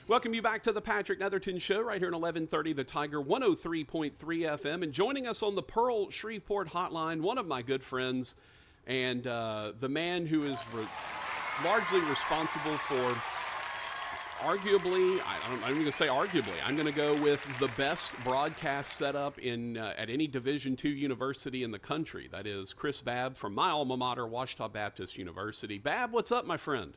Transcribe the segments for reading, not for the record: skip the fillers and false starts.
Welcome you back to the Patrick Netherton Show right here in 1130 The Tiger, 103.3 FM. And joining us on the Pearl Shreveport hotline, one of my good friends and the man who is largely responsible for arguably, I'm going to say arguably, I'm going to go with the best broadcast setup at any Division II university in the country. That is Chris Babb from my alma mater, Ouachita Baptist University. Babb, what's up, my friend?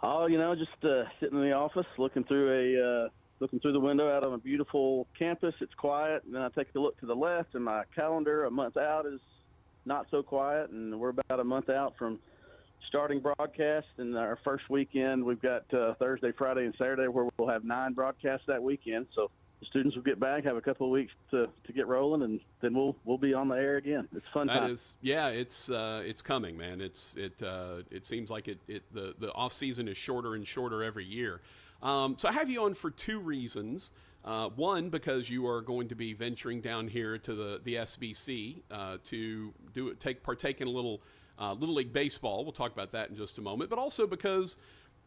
Oh, just sitting in the office, looking through the window out on a beautiful campus. It's quiet, and then I take a look to the left, and my calendar a month out is not so quiet, and we're about a month out from starting broadcast. And our first weekend, we've got Thursday, Friday, and Saturday where we'll have 9 broadcasts that weekend. So the students will get back, have a couple of weeks to get rolling, and then we'll be on the air again. It's fun time. It's coming, man. It seems like the off season is shorter and shorter every year. So I have you on for 2 reasons. One, because you are going to be venturing down here to the SBC to partake in a little Little League Baseball. We'll talk about that in just a moment. But also because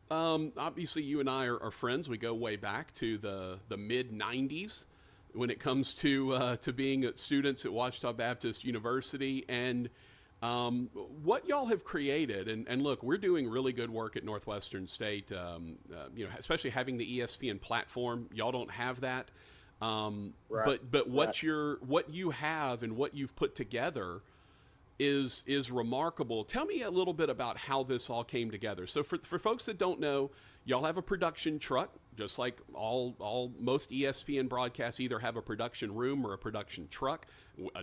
obviously you and I are friends. We go way back to the mid-'90s when it comes to being students at Ouachita Baptist University. And what y'all have created, and look, we're doing really good work at Northwestern State, especially having the ESPN platform. Y'all don't have that. Right. But what you have and what you've put together is remarkable. Tell me a little bit about how this all came together. So for folks that don't know, y'all have a production truck, just like most ESPN broadcasts either have a production room or a production truck.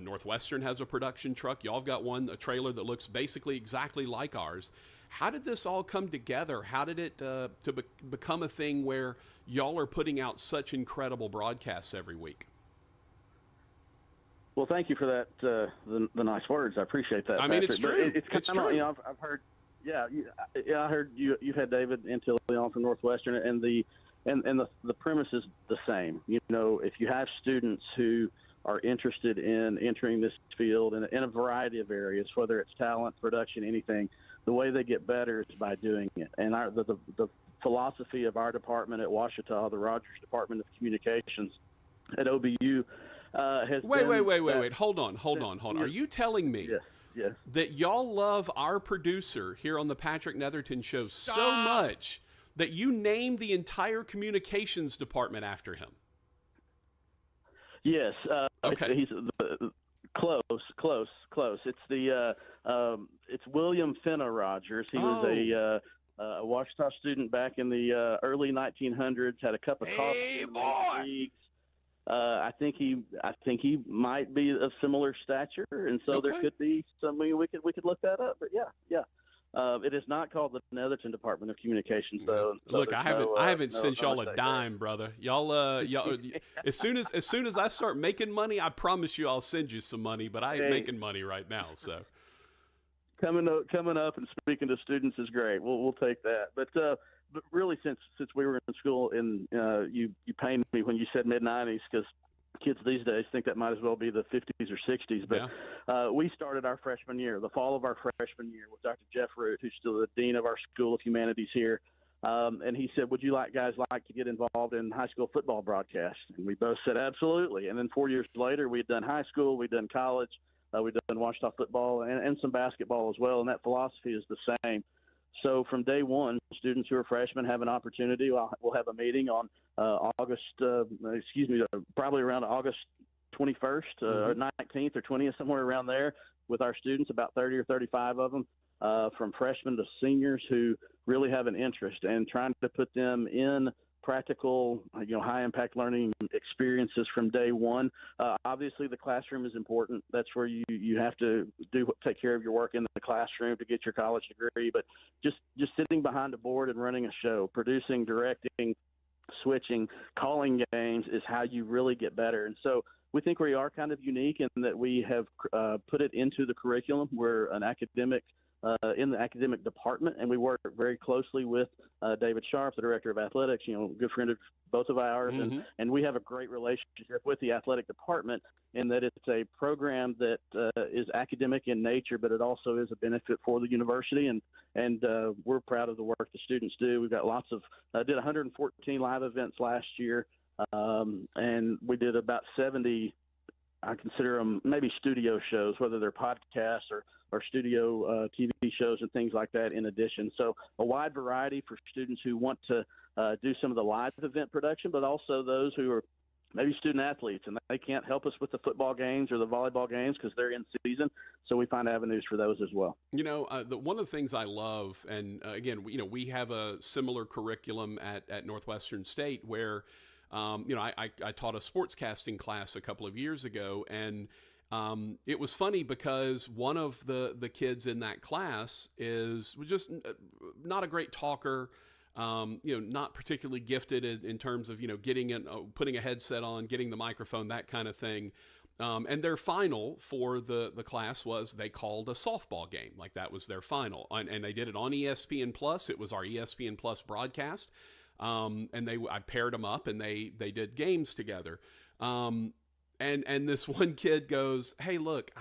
Northwestern has a production truck. Y'all have got a trailer that looks basically exactly like ours. How did this all come together? How did it become a thing where y'all are putting out such incredible broadcasts every week? Well, thank you for that. The nice words. I appreciate that. I mean, Patrick. it's true. It's true. I've heard. Yeah, I heard you've had David Antilli on from Northwestern, and the premise is the same. If you have students who are interested in entering this field in a variety of areas, whether it's talent, production, anything, the way they get better is by doing it. And the philosophy of our department at Ouachita, the Rogers Department of Communications at OBU, has Wait. Hold on. Are you telling me yes. that y'all love our producer here on the Patrick Netherton Show so much that you named the entire communications department after him? Yes. Okay. He's close. It's William Fenna Rogers. He was a Ouachita student back in the early 1900s. Had a cup of coffee in the major leagues. I think he might be of similar stature, and so there could be something we could look that up. But yeah. It is not called the Netherton Department of Communications, though. So look, I haven't sent y'all a dime, brother. Y'all, as soon as I start making money, I promise you I'll send you some money. But I ain't making money right now, so. Coming up and speaking to students is great. We'll take that. But really, since we were in school, and you pained me when you said mid-'90s, because kids these days think that might as well be the 50s or 60s. But we started our freshman year, the fall of our freshman year, with Dr. Jeff Root, who's still the dean of our School of Humanities here. And he said, would you guys like to get involved in high school football broadcast? And we both said absolutely. And then 4 years later, we had done high school, we'd done college, we'd done Ouachita football and some basketball as well. And that philosophy is the same. So from day one, students who are freshmen have an opportunity. We'll have a meeting on probably around August 21st, or 19th or 20th, somewhere around there, with our students, about 30 or 35 of them, from freshmen to seniors who really have an interest, and trying to put them in practical, high-impact learning experiences from day one. Obviously, the classroom is important. That's where you have to take care of your work in the classroom to get your college degree. But just sitting behind a board and running a show, producing, directing, switching, calling games is how you really get better. And so we think we are kind of unique in that we have put it into the curriculum. We're an academic in the academic department, and we work very closely with David Sharp, the director of athletics, good friend of both of ours, and we have a great relationship with the athletic department in that it's a program that is academic in nature, but it also is a benefit for the university, and we're proud of the work the students do. We've got lots of did 114 live events last year, and we did about 70. I consider them maybe studio shows, whether they're podcasts or studio TV shows and things like that in addition. So a wide variety for students who want to do some of the live event production, but also those who are maybe student athletes and they can't help us with the football games or the volleyball games because they're in season. So we find avenues for those as well. One of the things I love, and again, we have a similar curriculum at Northwestern State where I taught a sportscasting class a couple of years ago, and it was funny because one of the kids in that class was just not a great talker, not particularly gifted in terms of, putting a headset on, getting the microphone, that kind of thing. And their final for the class was they called a softball game. Like that was their final. And they did it on ESPN Plus. It was our ESPN Plus broadcast. And I paired them up and they did games together. And this one kid goes, "Hey, look,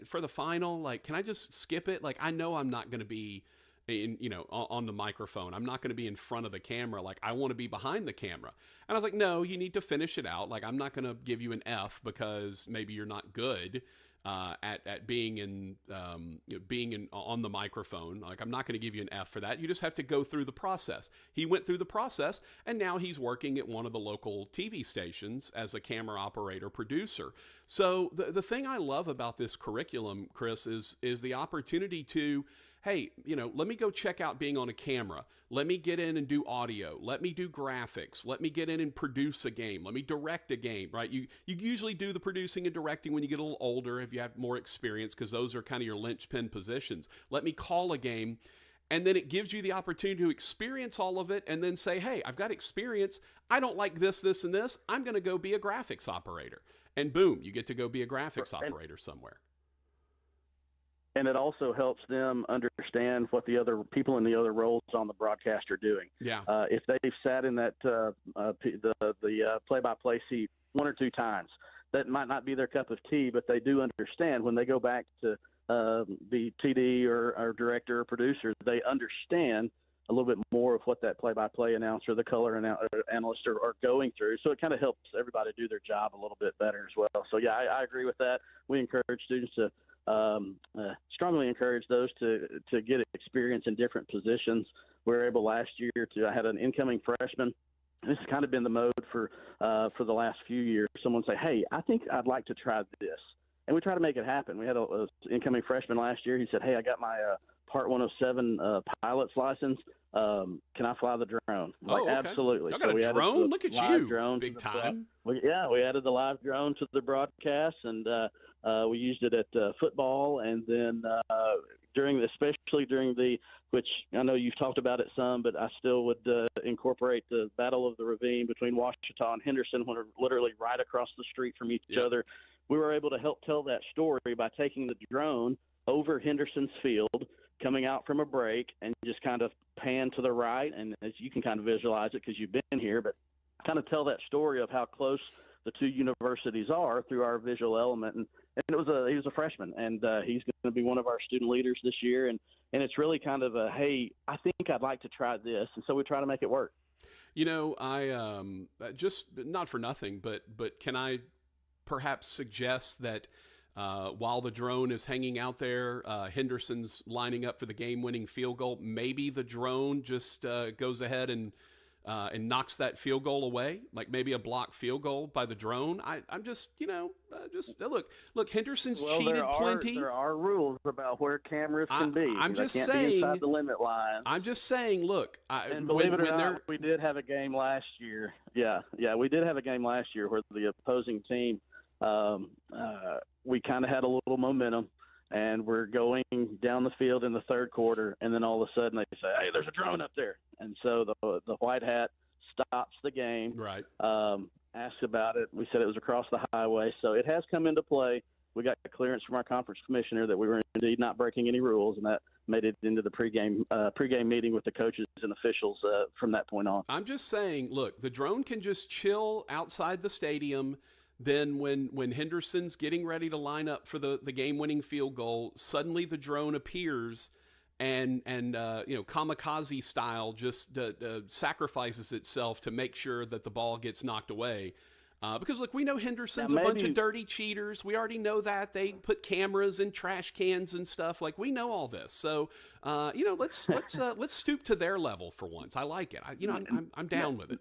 for the final, like, can I just skip it? Like, I know I'm not going to be on the microphone. I'm not going to be in front of the camera. Like, I want to be behind the camera." And I was like, "No, you need to finish it out. Like, I'm not going to give you an F because maybe you're not good at being on the microphone. Like, I'm not going to give you an F for that. You just have to go through the process." He went through the process, and now he's working at one of the local TV stations as a camera operator producer. So the thing I love about this curriculum, Chris, is the opportunity to, hey, let me go check out being on a camera. Let me get in and do audio. Let me do graphics. Let me get in and produce a game. Let me direct a game, right? You usually do the producing and directing when you get a little older, if you have more experience, because those are kind of your linchpin positions. Let me call a game. And then it gives you the opportunity to experience all of it and then say, hey, I've got experience. I don't like this, this, and this. I'm going to go be a graphics operator. And boom, you get to go be a graphics operator somewhere. And it also helps them understand what the other people in the other roles on the broadcast are doing. Yeah. If they've sat in that the play-by-play seat one or two times, that might not be their cup of tea, but they do understand when they go back to be TD or director or producer, they understand a little bit more of what that play-by-play announcer, the color analyst are going through. So it kind of helps everybody do their job a little bit better as well. So, yeah, I agree with that. We encourage students to strongly encourage those to get experience in different positions. We were able last year I had an incoming freshman. This has kind of been the mode for the last few years. Someone say, "Hey, I think I'd like to try this." And we try to make it happen. We had a incoming freshman last year. He said, "Hey, I got my Part 107 pilot's license. Can I fly the drone?" Okay. Absolutely. Y'all got a drone? Look at you, big time. We added the live drone to the broadcast, and we used it at football, and then especially during which I know you've talked about it some, but I still would incorporate the Battle of the Ravine between Ouachita and Henderson, when we're literally right across the street from each other. We were able to help tell that story by taking the drone over Henderson's field, coming out from a break, and just kind of pan to the right, and as you can kind of visualize it because you've been here, but kind of tell that story of how close the two universities are through our visual element. And he was a freshman, and he's going to be one of our student leaders this year. And it's really kind of a, hey, I think I'd like to try this. And so we try to make it work. I just not for nothing, but can I perhaps suggest that while the drone is hanging out there, Henderson's lining up for the game-winning field goal, maybe the drone just goes ahead and knocks that field goal away, like maybe a blocked field goal by the drone. I'm just, look, Henderson's cheated plenty. There are rules about where cameras can be. I'm just saying, saying, be inside the limit line. I'm just saying, look, and believe it or not, we did have a game last year. Yeah, we did have a game last year where the opposing team, we kind of had a little momentum, and we're going down the field in the third quarter, and then all of a sudden they say, "Hey, there's a drone up there," and so the white hat stops the game. Right. Asks about it. We said it was across the highway, so it has come into play. We got clearance from our conference commissioner that we were indeed not breaking any rules, and that made it into the pregame meeting with the coaches and officials from that point on. I'm just saying, look, the drone can just chill outside the stadium. Then when Henderson's getting ready to line up for the game-winning field goal, suddenly the drone appears and kamikaze style just sacrifices itself to make sure that the ball gets knocked away. Because, look, we know Henderson's a bunch of dirty cheaters. We already know that. They put cameras in trash cans and stuff. Like, we know all this. So, let's stoop to their level for once. I like it. I'm down with it.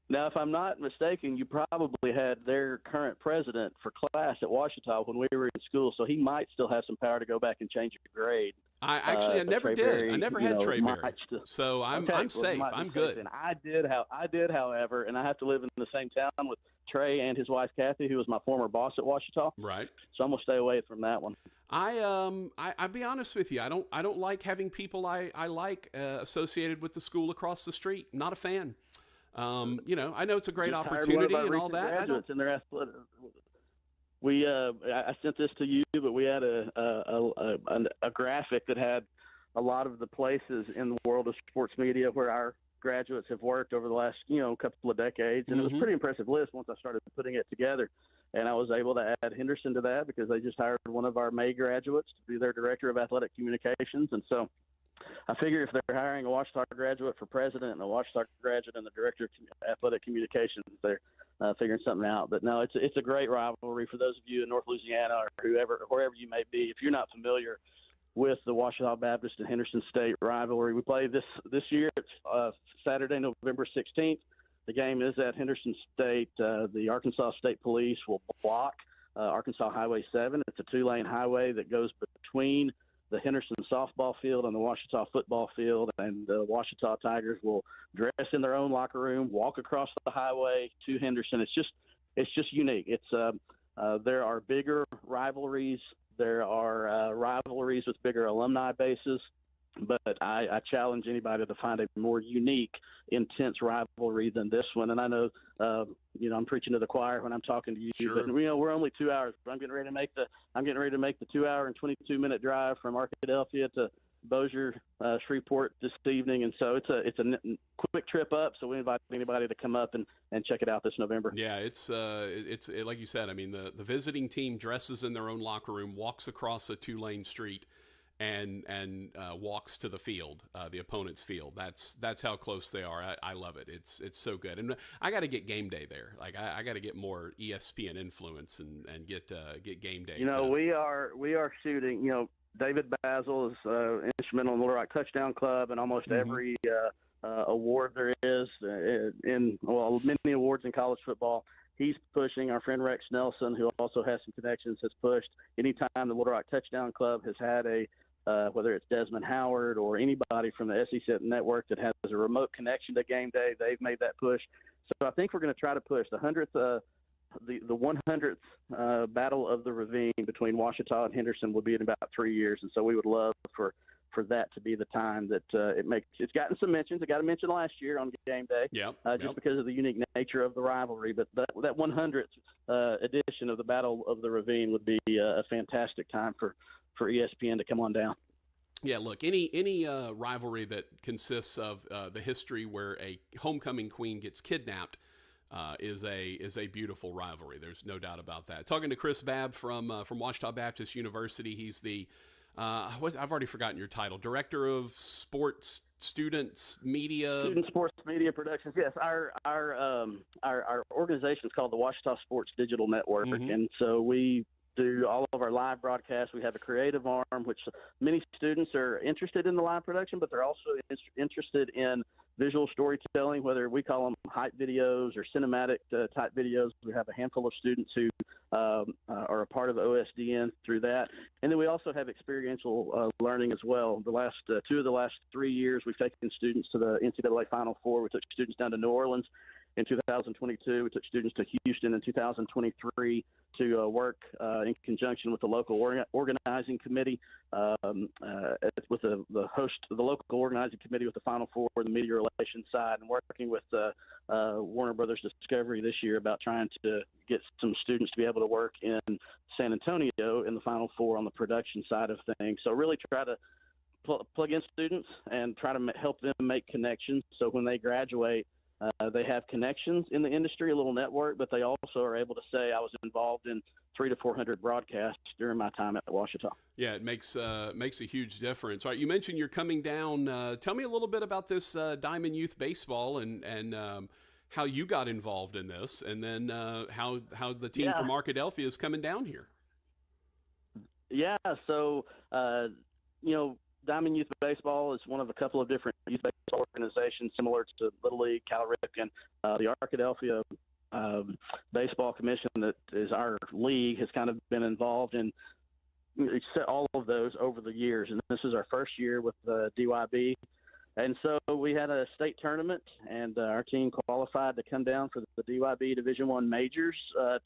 Now, if I'm not mistaken, you probably had their current president for class at Ouachita when we were in school, so he might still have some power to go back and change your grade. I never did. Berry, I never had Trey Berry, so I'm safe. I'm good. And I did, however, and I have to live in the same town with Trey and his wife Kathy, who was my former boss at Ouachita. Right. So I'm gonna stay away from that one. I'll be honest with you. I don't like having people I like associated with the school across the street. Not a fan. I know it's a great opportunity and all that. Graduates in their athletic. I sent this to you, but we had a graphic that had a lot of the places in the world of sports media where our graduates have worked over the last, couple of decades. And it was a pretty impressive list once I started putting it together. And I was able to add Henderson to that because they just hired one of our May graduates to be their director of athletic communications. And so I figure if they're hiring a Ouachita graduate for president and a Ouachita graduate and the director of athletic communications, they're figuring something out. But no, it's a great rivalry for those of you in North Louisiana or wherever you may be. If you're not familiar with the Ouachita Baptist and Henderson State rivalry, we play this year. It's Saturday, November 16th. The game is at Henderson State. The Arkansas State Police will block Arkansas Highway 7. It's a 2-lane highway that goes between the Henderson softball field and the Ouachita football field, and the Ouachita Tigers will dress in their own locker room, walk across the highway to Henderson. It's just unique. It's there are bigger rivalries. There are rivalries with bigger alumni bases, but I challenge anybody to find a more unique, intense rivalry than this one. And I know, I'm preaching to the choir when I'm talking to you, sure. But we're only 2 hours. But I'm getting ready to make the 2-hour and 22-minute drive from Arkadelphia to Bossier, Shreveport this evening, and so it's a quick trip up. So we invite anybody to come up and check it out this November. Yeah, it's like you said. I mean, the visiting team dresses in their own locker room, walks across a 2-lane street, and walks to the field, the opponent's field. That's how close they are. I love it. It's so good. And I got to get game day there. Like I got to get more ESPN influence and get game day. We are shooting. David Basil is instrumental in the Little Rock Touchdown Club and almost every award there is many awards in college football. He's pushing. Our friend Rex Nelson, who also has some connections, has pushed. Anytime the Little Rock Touchdown Club has had whether it's Desmond Howard or anybody from the SEC network that has a remote connection to game day, they've made that push. So I think we're going to try to push the 100th. The 100th Battle of the Ravine between Ouachita and Henderson will be in about 3 years, and so we would love for that to be the time that it's gotten some mentions. It got a mention last year on game day, just because of the unique nature of the rivalry. But that 100th edition of the Battle of the Ravine would be a fantastic time for ESPN to come on down. Yeah, look, any rivalry that consists of the history where a homecoming queen gets kidnapped is a beautiful rivalry. There's no doubt about that. Talking to Chris Babb from Ouachita Baptist University. He's the I've already forgotten your title. Director of Sports Student Sports Media Productions. Yes, our organization is called the Ouachita Sports Digital Network, and so we do all of our live broadcasts. We have a creative arm, which many students are interested in the live production, but they're also interested in visual storytelling, whether we call them hype videos or cinematic type videos. We have a handful of students who are a part of OSDN through that. And then we also have experiential learning as well. The last 2 of the last 3 years, we've taken students to the NCAA Final Four. We took students down to New Orleans in 2022. We took students to Houston in 2023 to work in conjunction with the local organizing committee, with the local organizing committee with the Final Four, the media relations side, and working with Warner Brothers Discovery this year about trying to get some students to be able to work in San Antonio in the Final Four on the production side of things. So really try to plug in students and try to help them make connections. So when they graduate, they have connections in the industry, a little network, but they also are able to say, I was involved in 300 to 400 broadcasts during my time at Ouachita. Yeah, it makes a huge difference. All right, you mentioned you're coming down. Tell me a little bit about this Diamond Youth Baseball and how you got involved in this, and then how the team from Arkadelphia is coming down here. Yeah, so, Diamond Youth Baseball is one of a couple of different youth baseball organizations similar to Little League, Cal Ripken. The Arkadelphia Baseball Commission, that is our league, has kind of been involved in all of those over the years. And this is our first year with the DYB. And so we had a state tournament, and our team qualified to come down for the DYB Division I Majors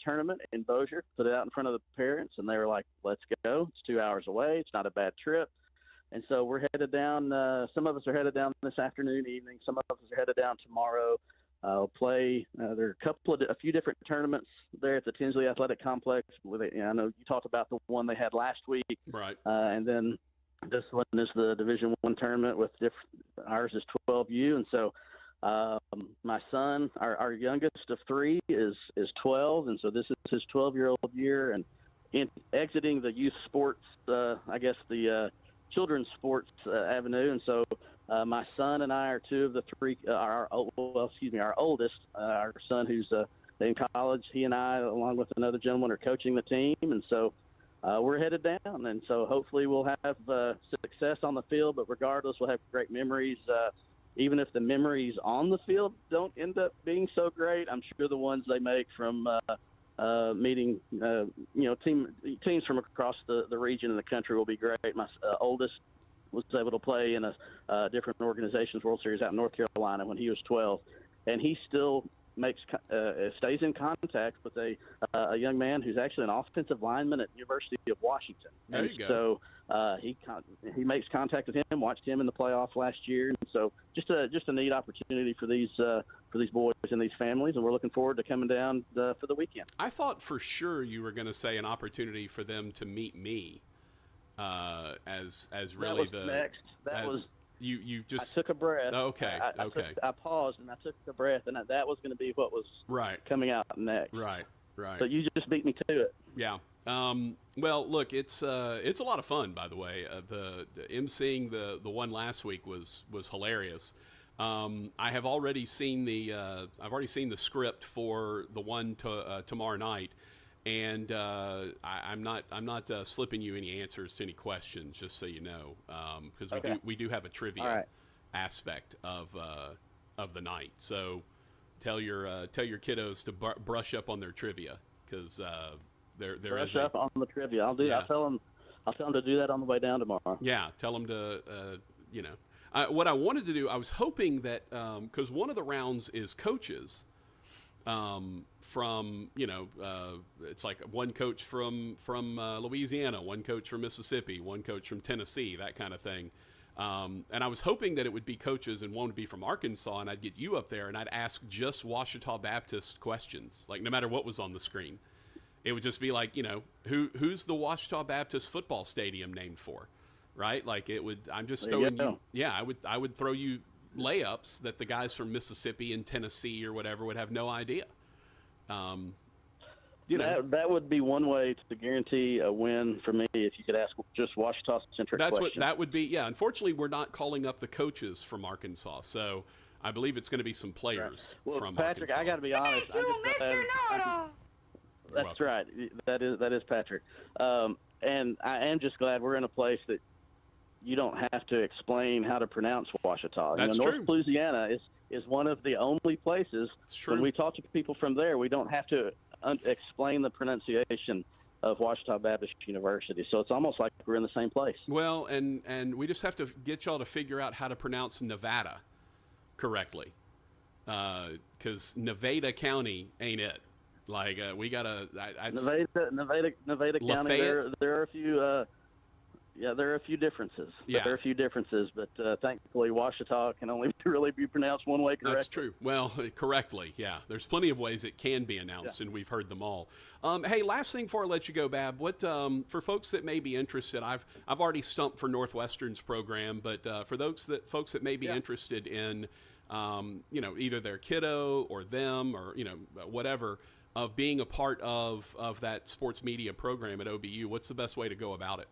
tournament in Bossier, put it out in front of the parents, and they were like, let's go. It's 2 hours away. It's not a bad trip. And so we're headed down. Some of us are headed down this afternoon, evening. Some of us are headed down tomorrow. Play. There are a few different tournaments there at the Tinsley Athletic Complex. I know you talked about the one they had last week, right? And then this one is the Division I tournament with ours is 12U, and so my son, our youngest of three, is 12, and so this is his 12-year-old year, and exiting the youth sports, I guess the children's sports avenue. And so my son and I are two of the three, our oldest, our son who's in college, he and I, along with another gentleman, are coaching the team. And so we're headed down. And so hopefully we'll have success on the field, but regardless, we'll have great memories. Even if the memories on the field don't end up being so great, I'm sure the ones they make from meeting, teams from across the region and the country will be great. My oldest was able to play in a different organization's World Series out in North Carolina when he was 12, and he still stays in contact with a young man who's actually an offensive lineman at University of Washington. There you go. So he makes contact with him. Watched him in the playoff last year, and so just a neat opportunity for these boys and these families, and we're looking forward to coming down for the weekend. I thought for sure you were going to say an opportunity for them to meet me, as really that was next. That was. You just. I took a breath. Okay. I paused and I took a breath, and that was going to be what was coming out next. Right. So you just beat me to it. Yeah. Well, look, it's a lot of fun, by the way. The emceeing the one last week was hilarious. I have already seen the script for the one tomorrow night. And I'm not slipping you any answers to any questions, just so you know, because we do have a trivia aspect of the night. So tell your kiddos to brush up on their trivia, because there brush up on the trivia. I'll do. Yeah. I'll tell them to do that on the way down tomorrow. Yeah, tell them to what I wanted to do. I was hoping that because one of the rounds is coaches. From it's like one coach from Louisiana, one coach from Mississippi, one coach from Tennessee, that kind of thing. And I was hoping that it would be coaches and one would be from Arkansas, and I'd get you up there and I'd ask just Ouachita Baptist questions, like no matter what was on the screen. It would just be like, who's the Ouachita Baptist football stadium named for, right? Like it would. I'm just throwing you. Yeah, I would throw you layups that the guys from Mississippi and Tennessee or whatever would have no idea. That would be one way to guarantee a win for me, if you could ask just Ouachita-centric questions. That would be. Yeah, unfortunately, we're not calling up the coaches from Arkansas, so I believe it's going to be some players from Patrick, Arkansas. I got to be honest. That's right. That is Patrick. And I am just glad we're in a place that you don't have to explain how to pronounce Ouachita. That's true. North Louisiana is one of the only places when we talk to people from there, we don't have to explain the pronunciation of Ouachita Baptist University. So it's almost like we're in the same place. Well, and we just have to get y'all to figure out how to pronounce Nevada correctly, because Nevada County ain't it. Like we gotta. Nevada County. There are a few. Yeah, there are a few differences. Yeah. There are a few differences, but thankfully, Ouachita can only really be pronounced one way correctly. That's true. Well, correctly, yeah. There's plenty of ways it can be announced, and we've heard them all. Hey, last thing before I let you go, Babb, what for folks that may be interested, I've already stumped for Northwestern's program, but for folks that may be interested in, either their kiddo or them or whatever, of being a part of that sports media program at OBU, what's the best way to go about it?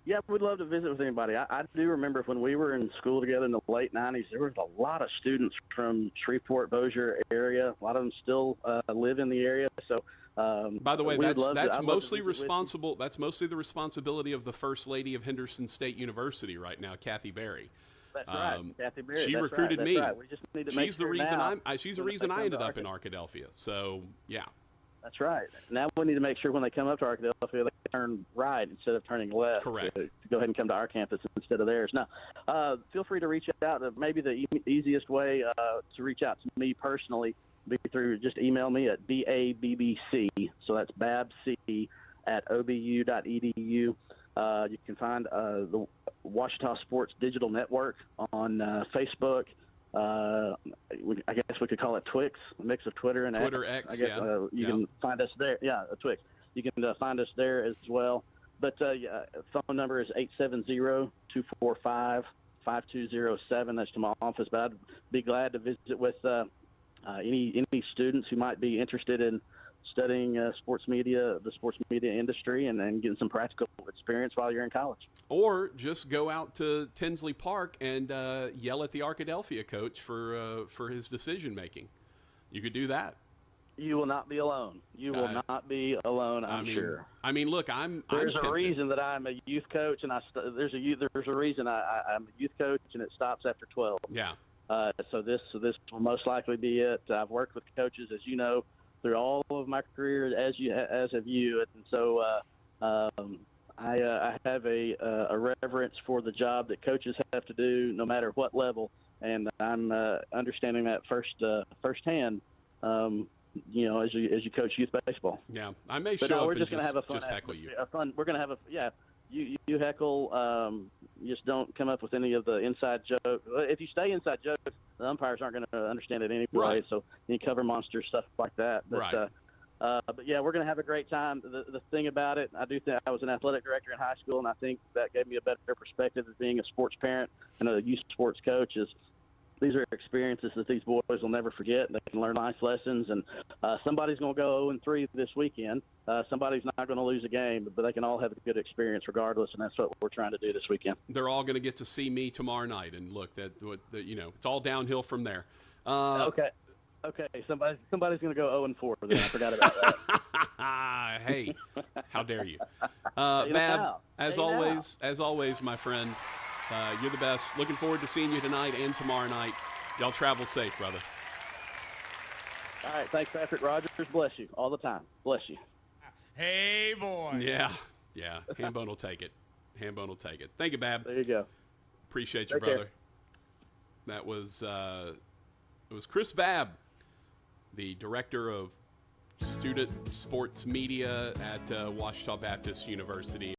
Yeah, we'd love to visit with anybody. I do remember when we were in school together in the late 90s, there was a lot of students from Shreveport-Bossier area. A lot of them still live in the area. So, by the way, that's mostly responsible. That's mostly the responsibility of the First Lady of Henderson State University right now, Kathy Berry. That's right, Kathy Berry. She recruited me. Right. We just need to she's the reason she's the reason I ended up in Arkadelphia. So yeah. That's right. Now we need to make sure when they come up to Arkadelphia, they turn right instead of turning left. Correct. To go ahead and come to our campus instead of theirs. Now, feel free to reach out. Maybe the easiest way to reach out to me personally would be through just email me at BABBC. So that's babc at obu.edu. You can find the Ouachita Sports Digital Network on Facebook. I guess we could call it Twix, a mix of Twitter and X. I guess you can find us there. Yeah, Twix. You can find us there as well. But phone number is 870-245-5207. That's to my office. But I'd be glad to visit with any students who might be interested in studying the sports media industry, and getting some practical experience while you're in college. Or just go out to Tinsley Park and yell at the Arkadelphia coach for his decision making. You could do that. You will not be alone. You will not be alone. I'm sure. I mean, look, There's a reason that I'm a youth coach, and there's a reason I'm a youth coach, and it stops after 12. Yeah. So this will most likely be it. I've worked with coaches, as you know, through all of my career, as have you, and so I have a reverence for the job that coaches have to do, no matter what level, and I'm understanding that firsthand. As you coach youth baseball. Yeah, I may show up we're and just going to have a fun, heckle you. We're going to have you heckle. Just don't come up with any of the inside jokes. If you stay inside jokes, the umpires aren't going to understand it anyway. Right. So any cover monster stuff like that. But, right. But yeah, we're going to have a great time. The thing about it, I do think I was an athletic director in high school, and I think that gave me a better perspective as being a sports parent and a youth sports coach. Is these are experiences that these boys will never forget. They can learn nice lessons, and somebody's going to go 0-3 this weekend. Somebody's not going to lose a game, but they can all have a good experience regardless, and that's what we're trying to do this weekend. They're all going to get to see me tomorrow night, and look, it's all downhill from there. Okay. Somebody's going to go 0-4. Then I forgot about that. Hey, how dare you? Babb, as always, my friend. You're the best. Looking forward to seeing you tonight and tomorrow night. Y'all travel safe, brother. All right. Thanks, Patrick. Rogers, bless you all the time. Bless you. Hey, boy. Yeah. Hambone will take it. Thank you, Babb. There you go. Appreciate you, brother. That was it was Chris Babb, the director of student sports media at Ouachita Baptist University.